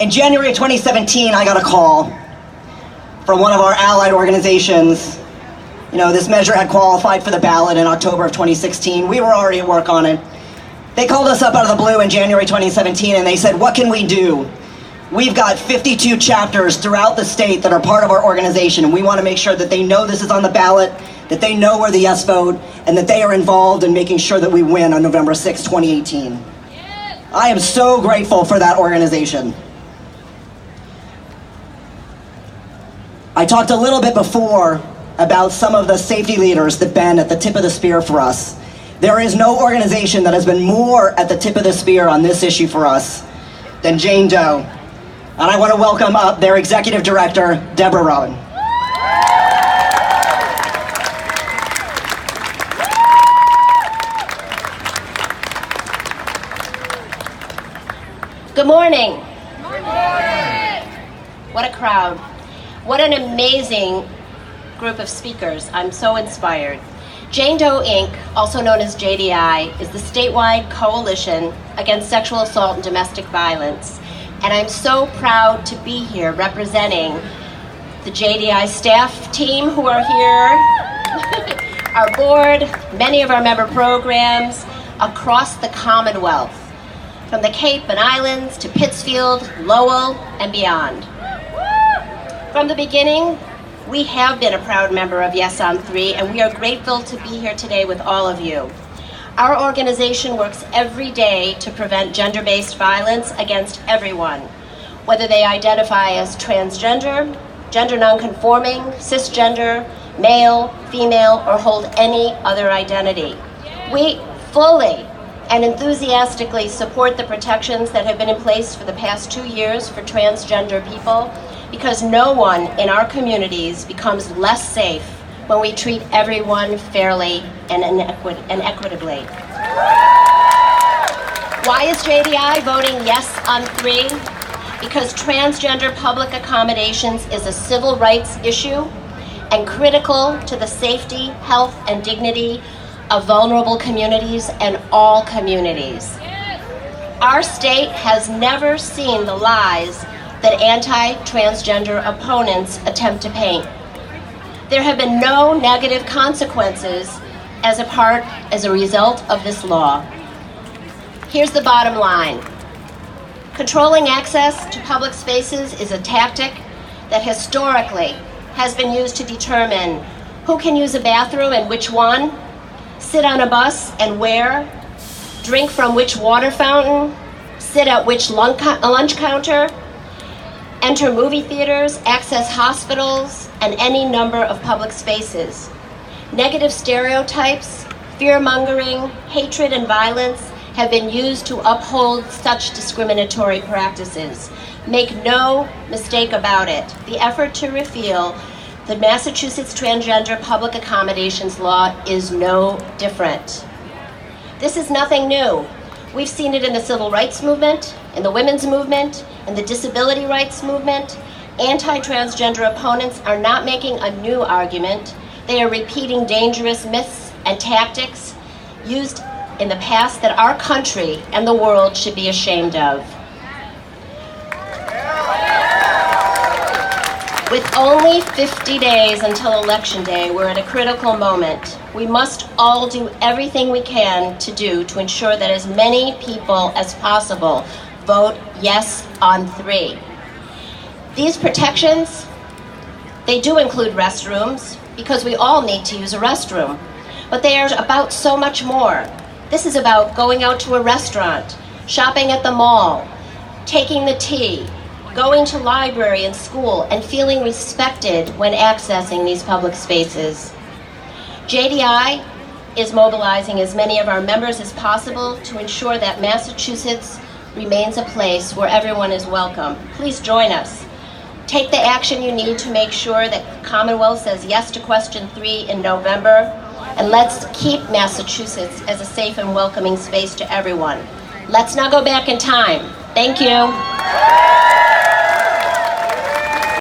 In January of 2017, I got a call from one of our allied organizations. You know, this measure had qualified for the ballot in October of 2016. We were already at work on it. They called us up out of the blue in January 2017 and they said, what can we do? We've got 52 chapters throughout the state that are part of our organization, and we want to make sure that they know this is on the ballot, that they know we're the yes vote, and that they are involved in making sure that we win on November 6, 2018. Yes. I am so grateful for that organization. I talked a little bit before about some of the safety leaders that have been at the tip of the spear for us. There is no organization that has been more at the tip of the spear on this issue for us than Jane Doe. And I want to welcome up their executive director, Debra Robbin. Good morning. Good morning. What a crowd. What an amazing group of speakers. I'm so inspired. Jane Doe Inc., also known as JDI, is the statewide coalition against sexual assault and domestic violence. And I'm so proud to be here representing the JDI staff team who are here, our board, many of our member programs across the Commonwealth, from the Cape and Islands to Pittsfield, Lowell, and beyond. From the beginning, we have been a proud member of Yes on 3, and we are grateful to be here today with all of you. Our organization works every day to prevent gender-based violence against everyone, whether they identify as transgender, gender nonconforming, cisgender, male, female, or hold any other identity. We fully and enthusiastically support the protections that have been in place for the past 2 years for transgender people, because no one in our communities becomes less safe when we treat everyone fairly and equitably. Why is JDI voting yes on 3? Because transgender public accommodations is a civil rights issue and critical to the safety, health, and dignity of vulnerable communities and all communities. Our state has never seen the lies that anti-transgender opponents attempt to paint. There have been no negative consequences as a result of this law. Here's the bottom line. Controlling access to public spaces is a tactic that historically has been used to determine who can use a bathroom and which one, sit on a bus and where, drink from which water fountain, sit at which lunch counter, enter movie theaters, access hospitals, and any number of public spaces. Negative stereotypes, fear-mongering, hatred, and violence have been used to uphold such discriminatory practices. Make no mistake about it, the effort to repeal the Massachusetts Transgender Public Accommodations Law is no different. This is nothing new. We've seen it in the civil rights movement, in the women's movement, in the disability rights movement. Anti-transgender opponents are not making a new argument. They are repeating dangerous myths and tactics used in the past that our country and the world should be ashamed of. With only 50 days until Election Day, we're at a critical moment. We must all do everything we can to ensure that as many people as possible vote yes on 3. These protections, they do include restrooms, because we all need to use a restroom, but they are about so much more. This is about going out to a restaurant, shopping at the mall, taking the T, going to library and school, and feeling respected when accessing these public spaces. JDI is mobilizing as many of our members as possible to ensure that Massachusetts remains a place where everyone is welcome. Please join us. Take the action you need to make sure that the Commonwealth says yes to question 3 in November, and let's keep Massachusetts as a safe and welcoming space to everyone. Let's not go back in time. Thank you.